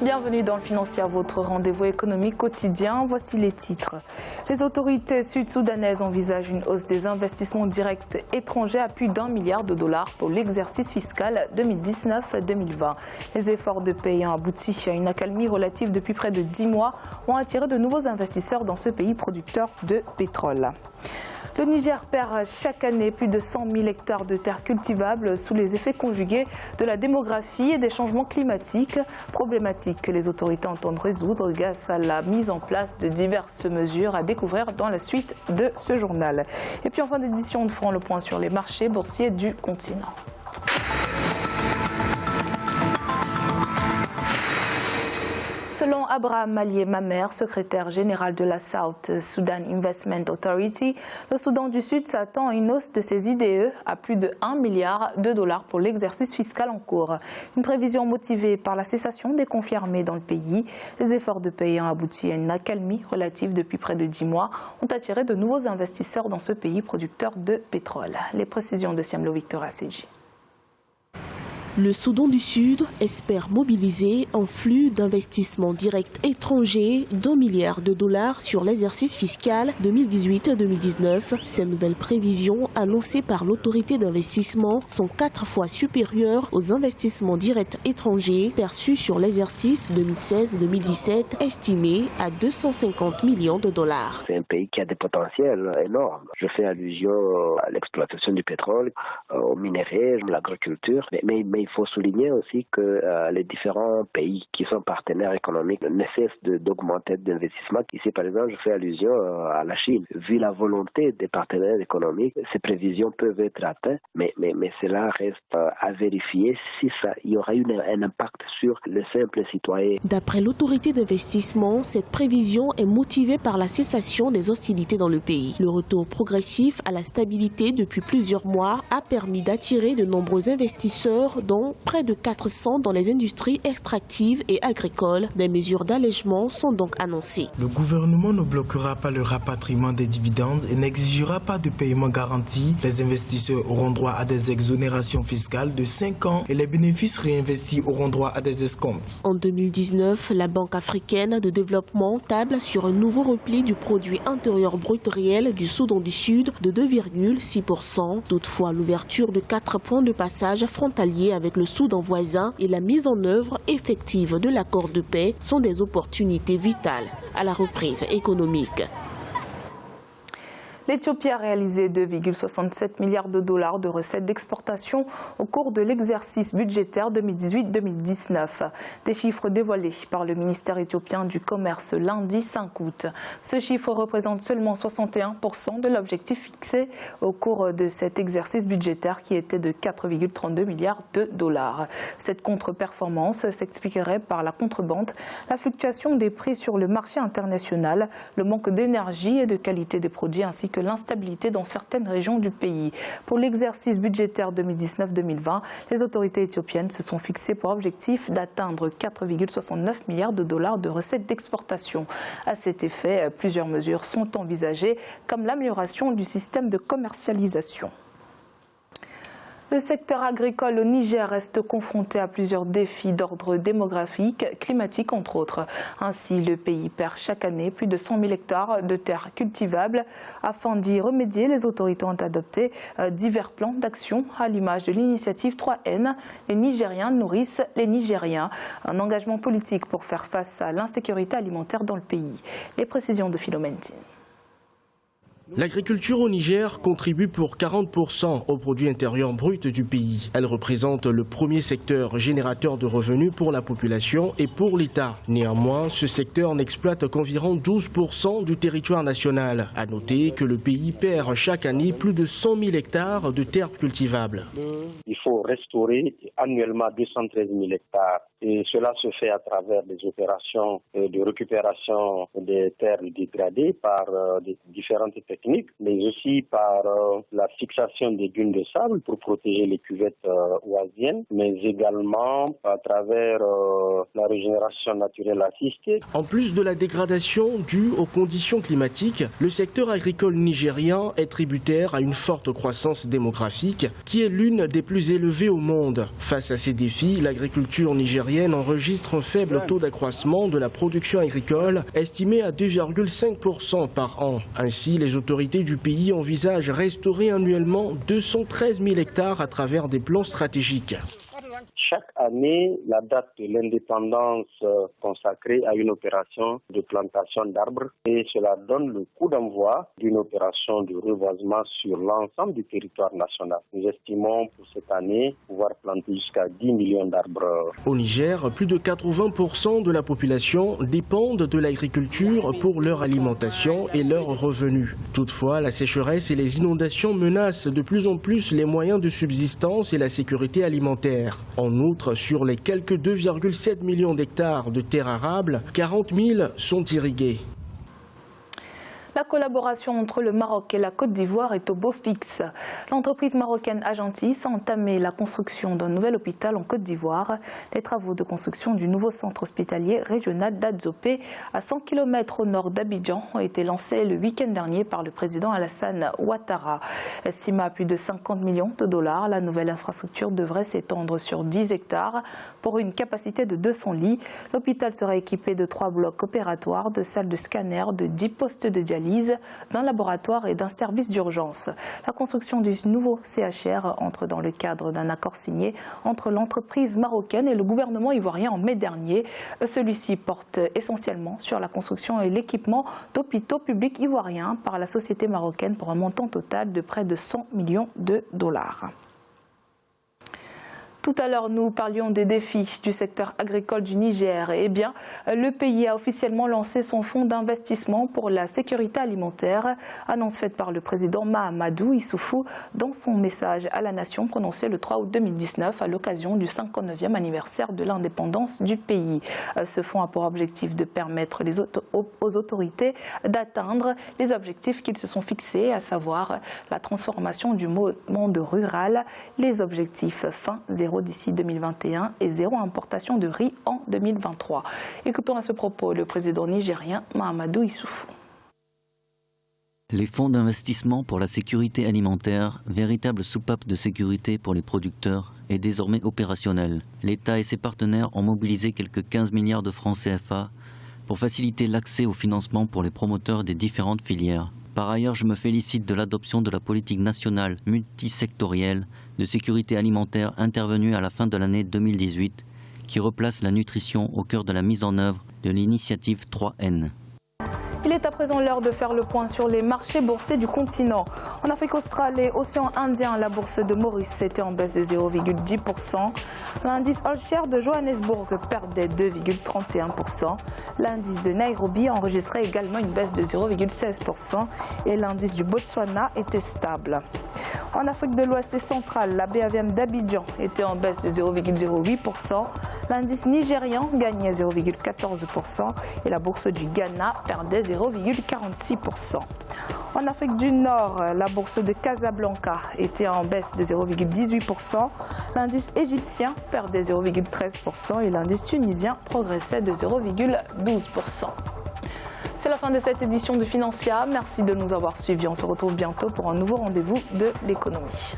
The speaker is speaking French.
Bienvenue dans le Financier, votre rendez-vous économique quotidien. Voici les titres. Les autorités sud-soudanaises envisagent une hausse des investissements directs étrangers à plus d'1 milliard de dollars pour l'exercice fiscal 2019-2020. Les efforts de paix ayant abouti à une accalmie relative depuis près de 10 mois ont attiré de nouveaux investisseurs dans ce pays producteur de pétrole. Le Niger perd chaque année plus de 100 000 hectares de terres cultivables sous les effets conjugués de la démographie et des changements climatiques, problématiques que les autorités entendent résoudre grâce à la mise en place de diverses mesures à découvrir dans la suite de ce journal. Et puis en fin d'édition, nous ferons le point sur les marchés boursiers du continent. Selon Abraham Malié-Mamer, secrétaire général de la South Sudan Investment Authority, le Soudan du Sud s'attend à une hausse de ses IDE à plus de 1 milliard de dollars pour l'exercice fiscal en cours. Une prévision motivée par la cessation des conflits armés dans le pays. Les efforts de paix ayant abouti à une accalmie relative depuis près de 10 mois ont attiré de nouveaux investisseurs dans ce pays producteur de pétrole. Les précisions de Siamlo Victor Asseji. Le Soudan du Sud espère mobiliser un flux d'investissements directs étrangers d'1 milliard de dollars sur l'exercice fiscal 2018-2019. Ces nouvelles prévisions annoncées par l'autorité d'investissement sont 4 fois supérieures aux investissements directs étrangers perçus sur l'exercice 2016-2017, estimés à 250 millions de dollars. C'est un pays qui a des potentiels énormes. Je fais allusion à l'exploitation du pétrole, au minerai, à l'agriculture, mais il faut souligner aussi que les différents pays qui sont partenaires économiques ne cessent d'augmenter d'investissements. Ici, par exemple, je fais allusion à la Chine. Vu la volonté des partenaires économiques, ces prévisions peuvent être atteintes, mais cela reste à vérifier si il y aura un impact sur le simple citoyen. D'après l'autorité d'investissement, cette prévision est motivée par la cessation des hostilités dans le pays. Le retour progressif à la stabilité depuis plusieurs mois a permis d'attirer de nombreux investisseurs, dont près de 400 dans les industries extractives et agricoles. Des mesures d'allègement sont donc annoncées. Le gouvernement ne bloquera pas le rapatriement des dividendes et n'exigera pas de paiement garanti. Les investisseurs auront droit à des exonérations fiscales de 5 ans et les bénéfices réinvestis auront droit à des escomptes. En 2019, la Banque africaine de développement table sur un nouveau repli du produit intérieur brut réel du Soudan du Sud de 2,6%. Toutefois, l'ouverture de 4 points de passage frontaliers avec le Soudan voisin et la mise en œuvre effective de l'accord de paix sont des opportunités vitales à la reprise économique. L'Éthiopie a réalisé 2,67 milliards de dollars de recettes d'exportation au cours de l'exercice budgétaire 2018-2019. Des chiffres dévoilés par le ministère éthiopien du Commerce lundi 5 août. Ce chiffre représente seulement 61% de l'objectif fixé au cours de cet exercice budgétaire qui était de 4,32 milliards de dollars. Cette contre-performance s'expliquerait par la contrebande, la fluctuation des prix sur le marché international, le manque d'énergie et de qualité des produits ainsi que l'instabilité dans certaines régions du pays. Pour l'exercice budgétaire 2019-2020, les autorités éthiopiennes se sont fixées pour objectif d'atteindre 4,69 milliards de dollars de recettes d'exportation. À cet effet, plusieurs mesures sont envisagées, comme l'amélioration du système de commercialisation. Le secteur agricole au Niger reste confronté à plusieurs défis d'ordre démographique, climatique entre autres. Ainsi, le pays perd chaque année plus de 100 000 hectares de terres cultivables. Afin d'y remédier, les autorités ont adopté divers plans d'action à l'image de l'initiative 3N. Les Nigériens nourrissent les Nigériens. Un engagement politique pour faire face à l'insécurité alimentaire dans le pays. Les précisions de Philomène. L'agriculture au Niger contribue pour 40% au produit intérieur brut du pays. Elle représente le premier secteur générateur de revenus pour la population et pour l'État. Néanmoins, ce secteur n'exploite qu'environ 12% du territoire national. À noter que le pays perd chaque année plus de 100 000 hectares de terres cultivables. Il faut restaurer annuellement 213 000 hectares. Et cela se fait à travers des opérations de récupération des terres dégradées par différentes techniques techniques, mais aussi par la fixation des dunes de sable pour protéger les cuvettes oisiennes, mais également à travers la régénération naturelle assistée. En plus de la dégradation due aux conditions climatiques, le secteur agricole nigérian est tributaire à une forte croissance démographique qui est l'une des plus élevées au monde. Face à ces défis, l'agriculture nigérienne enregistre un faible taux d'accroissement de la production agricole, estimé à 2,5% par an. Ainsi, les autorités du pays envisagent restaurer annuellement 213 000 hectares à travers des plans stratégiques. Chaque année, la date de l'indépendance consacrée à une opération de plantation d'arbres et cela donne le coup d'envoi d'une opération de reboisement sur l'ensemble du territoire national. Nous estimons pour cette année pouvoir planter jusqu'à 10 millions d'arbres. Au Niger, plus de 80% de la population dépendent de l'agriculture pour leur alimentation et leurs revenus. Toutefois, la sécheresse et les inondations menacent de plus en plus les moyens de subsistance et la sécurité alimentaire. En outre, sur les quelques 2,7 millions d'hectares de terres arables, 40 000 sont irrigués. La collaboration entre le Maroc et la Côte d'Ivoire est au beau fixe. L'entreprise marocaine Agentis a entamé la construction d'un nouvel hôpital en Côte d'Ivoire. Les travaux de construction du nouveau centre hospitalier régional d'Adzopé, à 100 km au nord d'Abidjan, ont été lancés le week-end dernier par le président Alassane Ouattara. Estimé à plus de 50 millions de dollars, la nouvelle infrastructure devrait s'étendre sur 10 hectares pour une capacité de 200 lits. L'hôpital sera équipé de 3 blocs opératoires, de salles de scanner, de 10 postes de dialyse, d'un laboratoire et d'un service d'urgence. La construction du nouveau CHR entre dans le cadre d'un accord signé entre l'entreprise marocaine et le gouvernement ivoirien en mai dernier. Celui-ci porte essentiellement sur la construction et l'équipement d'hôpitaux publics ivoiriens par la société marocaine pour un montant total de près de 100 millions de dollars. Tout à l'heure, nous parlions des défis du secteur agricole du Niger. Eh bien, le pays a officiellement lancé son fonds d'investissement pour la sécurité alimentaire. Annonce faite par le président Mahamadou Issoufou dans son message à la nation prononcé le 3 août 2019 à l'occasion du 59e anniversaire de l'indépendance du pays. Ce fonds a pour objectif de permettre aux autorités d'atteindre les objectifs qu'ils se sont fixés, à savoir la transformation du monde rural, les objectifs fin zéro d'ici 2021 et zéro importation de riz en 2023. Écoutons à ce propos le président nigérien Mahamadou Issoufou. Les fonds d'investissement pour la sécurité alimentaire, véritable soupape de sécurité pour les producteurs, est désormais opérationnel. L'État et ses partenaires ont mobilisé quelques 15 milliards de francs CFA pour faciliter l'accès au financement pour les promoteurs des différentes filières. Par ailleurs, je me félicite de l'adoption de la politique nationale multisectorielle de sécurité alimentaire intervenue à la fin de l'année 2018, qui replace la nutrition au cœur de la mise en œuvre de l'initiative 3N. Il est à présent l'heure de faire le point sur les marchés boursiers du continent. En Afrique australe et océan Indien, la bourse de Maurice était en baisse de 0,10%. L'indice All-Share de Johannesburg perdait 2,31%. L'indice de Nairobi enregistrait également une baisse de 0,16% et l'indice du Botswana était stable. En Afrique de l'Ouest et centrale, la BAVM d'Abidjan était en baisse de 0,08%. L'indice nigérian gagnait 0,14% et la bourse du Ghana perdait 0,46%. En Afrique du Nord, la bourse de Casablanca était en baisse de 0,18%. L'indice égyptien perdait 0,13% et l'indice tunisien progressait de 0,12%. C'est la fin de cette édition de Financia. Merci de nous avoir suivis. On se retrouve bientôt pour un nouveau rendez-vous de l'économie.